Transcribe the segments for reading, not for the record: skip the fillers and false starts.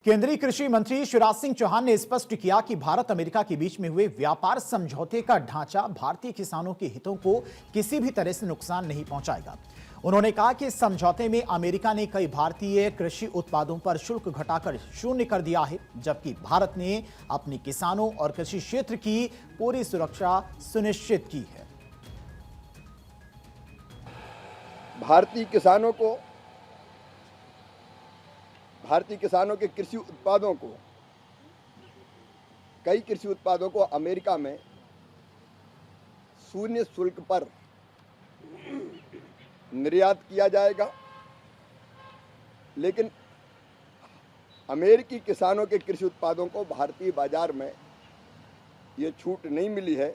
केंद्रीय कृषि मंत्री शिवराज सिंह चौहान ने स्पष्ट किया कि भारत अमेरिका के बीच में हुए व्यापार समझौते का ढांचा भारतीय किसानों के हितों को किसी भी तरह से नुकसान नहीं पहुंचाएगा। उन्होंने कहा कि इस समझौते में अमेरिका ने कई भारतीय कृषि उत्पादों पर शुल्क घटाकर शून्य कर दिया है, जबकि भारत ने अपने किसानों और कृषि क्षेत्र की पूरी सुरक्षा सुनिश्चित की है। भारतीय किसानों के कृषि उत्पादों को, कई कृषि उत्पादों को अमेरिका में शून्य शुल्क पर निर्यात किया जाएगा। लेकिन अमेरिकी किसानों के कृषि उत्पादों को भारतीय बाजार में ये छूट नहीं मिली है।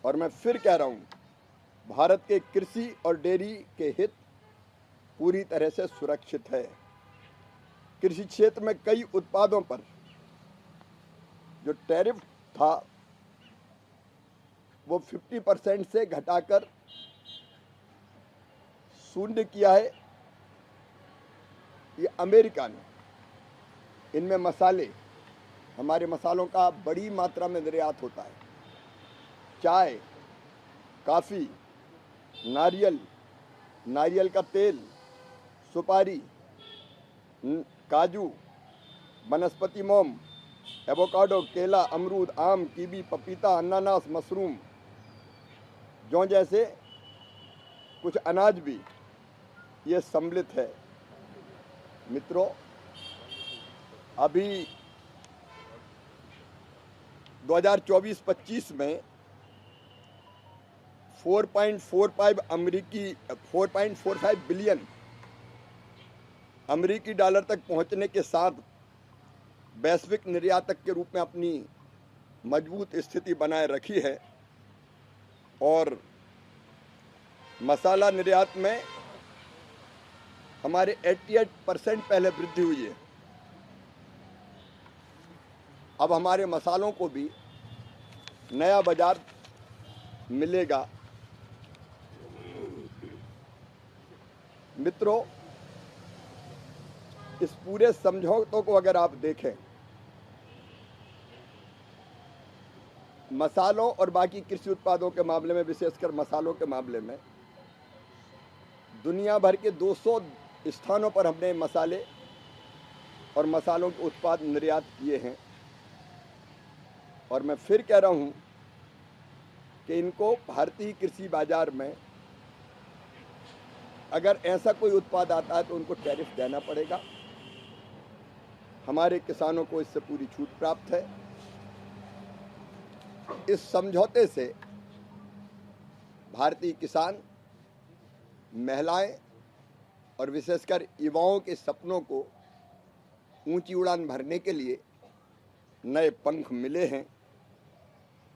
और मैं फिर कह रहा हूँ, भारत के कृषि और डेयरी के हित पूरी तरह से सुरक्षित है। कृषि क्षेत्र में कई उत्पादों पर जो टैरिफ था वो 50% से घटाकर शून्य किया है ये अमेरिका ने। इनमें मसाले, हमारे मसालों का बड़ी मात्रा में निर्यात होता है। चाय, कॉफ़ी, नारियल का तेल, सुपारी, काजू, वनस्पति मोम, एवोकाडो, केला, अमरूद, आम, कीवी, पपीता, अनानास, मशरूम, जौ जैसे कुछ अनाज भी ये सम्मिलित है। मित्रों, अभी 2024-25 में 4.45 बिलियन अमेरिकी डॉलर तक पहुंचने के साथ वैश्विक निर्यातक के रूप में अपनी मजबूत स्थिति बनाए रखी है। और मसाला निर्यात में हमारे 88% पहले वृद्धि हुई है। अब हमारे मसालों को भी नया बाजार मिलेगा। मित्रों, इस पूरे समझौतों को अगर आप देखें, मसालों और बाकी कृषि उत्पादों के मामले में, विशेषकर मसालों के मामले में, दुनिया भर के 200 स्थानों पर हमने मसाले और मसालों के उत्पाद निर्यात किए हैं। और मैं फिर कह रहा हूं कि इनको भारतीय कृषि बाजार में अगर ऐसा कोई उत्पाद आता है तो उनको टैरिफ देना पड़ेगा। हमारे किसानों को इससे पूरी छूट प्राप्त है। इस समझौते से भारतीय किसान, महिलाएं और विशेषकर युवाओं के सपनों को ऊंची उड़ान भरने के लिए नए पंख मिले हैं।